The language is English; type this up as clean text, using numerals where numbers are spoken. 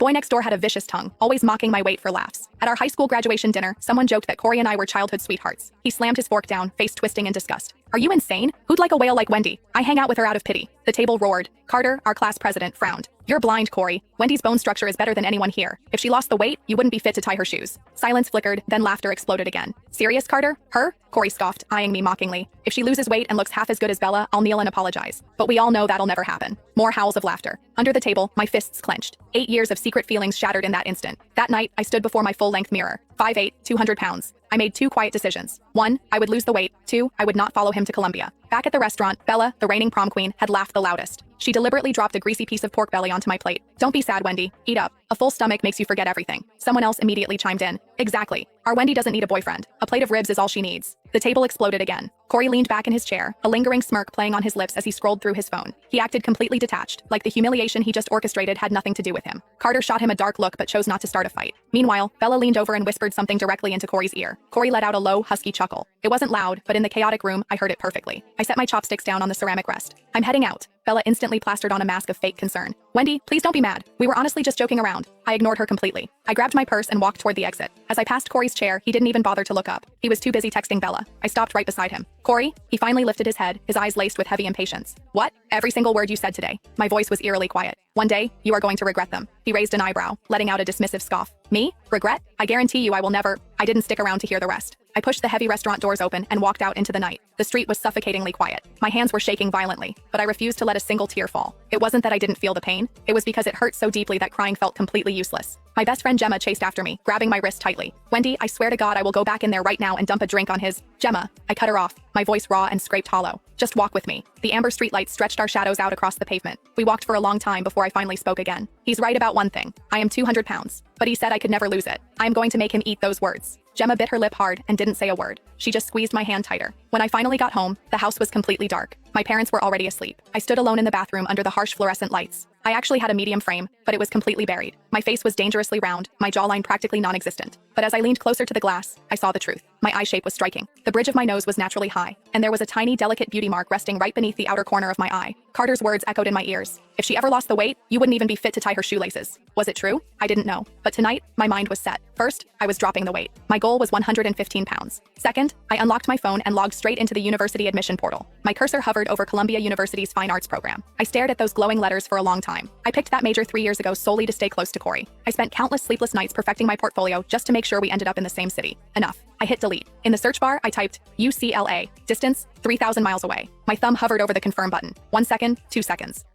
Boy next door had a vicious tongue, always mocking my weight for laughs. At our high school graduation dinner, someone joked that Corey and I were childhood sweethearts. He slammed his fork down, face twisting in disgust. Are you insane? Who'd like a whale like Wendy? I hang out with her out of pity. The table roared. Carter, our class president, frowned. You're blind, Corey. Wendy's bone structure is better than anyone here. If she lost the weight, you wouldn't be fit to tie her shoes. Silence flickered, then laughter exploded again. Serious, Carter? Her? Corey scoffed, eyeing me mockingly. If she loses weight and looks half as good as Bella, I'll kneel and apologize. But we all know that'll never happen. More howls of laughter. Under the table, my fists clenched. 8 years of secret feelings shattered in that instant. That night, I stood before my full-length mirror. 5'8", 200 pounds. I made 2 quiet decisions. 1, I would lose the weight. 2, I would not follow him to Colombia. Back at the restaurant, Bella, the reigning prom queen, had laughed the loudest. She deliberately dropped a greasy piece of pork belly onto my plate. Don't be sad, Wendy. Eat up. A full stomach makes you forget everything. Someone else immediately chimed in. Exactly. Our Wendy doesn't need a boyfriend. A plate of ribs is all she needs. The table exploded again. Corey leaned back in his chair, a lingering smirk playing on his lips as he scrolled through his phone. He acted completely detached, like the humiliation he just orchestrated had nothing to do with him. Carter shot him a dark look but chose not to start a fight. Meanwhile, Bella leaned over and whispered something directly into Corey's ear. Corey let out a low, husky chuckle. It wasn't loud, but in the chaotic room, I heard it perfectly. I set my chopsticks down on the ceramic rest. I'm heading out. Bella instantly plastered on a mask of fake concern. Wendy, please don't be mad. We were honestly just joking around. I ignored her completely. I grabbed my purse and walked toward the exit. As I passed Corey's chair, he didn't even bother to look up. He was too busy texting Bella. I stopped right beside him. Corey? He finally lifted his head, his eyes laced with heavy impatience. What? Every single word you said today. My voice was eerily quiet. One day, you are going to regret them. He raised an eyebrow, letting out a dismissive scoff. Me? Regret? I guarantee you I will never. I didn't stick around to hear the rest. I pushed the heavy restaurant doors open and walked out into the night. The street was suffocatingly quiet. My hands were shaking violently, but I refused to let a single tear fall. It wasn't that I didn't feel the pain. It was because it hurt so deeply that crying felt completely useless. My best friend Gemma chased after me, grabbing my wrist tightly. Wendy, I swear to God I will go back in there right now and dump a drink on his. Gemma. I cut her off, my voice raw and scraped hollow. Just walk with me. The amber streetlights stretched our shadows out across the pavement. We walked for a long time before I finally spoke again. He's right about one thing. I am 200 pounds. But he said I could never lose it. I am going to make him eat those words. Gemma bit her lip hard and didn't say a word. She just squeezed my hand tighter. When I finally got home, the house was completely dark. My parents were already asleep. I stood alone in the bathroom under the harsh fluorescent lights. I actually had a medium frame, but it was completely buried. My face was dangerously round, my jawline practically non-existent. But as I leaned closer to the glass, I saw the truth. My eye shape was striking. The bridge of my nose was naturally high, and there was a tiny, delicate beauty mark resting right beneath the outer corner of my eye. Carter's words echoed in my ears. If she ever lost the weight, you wouldn't even be fit to tie her shoelaces. Was it true? I didn't know. But tonight, my mind was set. First, I was dropping the weight. My goal was 115 pounds. Second, I unlocked my phone and logged straight into the university admission portal. My cursor hovered over Columbia University's Fine Arts program. I stared at those glowing letters for a long time. I picked that major 3 years ago solely to stay close to Corey. I spent countless sleepless nights perfecting my portfolio just to make sure we ended up in the same city. Enough. I hit delete. In the search bar, I typed UCLA. Distance, 3,000 miles away. My thumb hovered over the confirm button. 1 second, 2 seconds.